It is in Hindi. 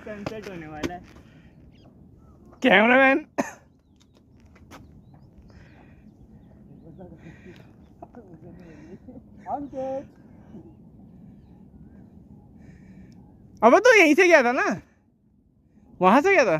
सनसेट होने वाला है। कैमरामैन अबे तो यहीं से गया था ना, वहां से गया था।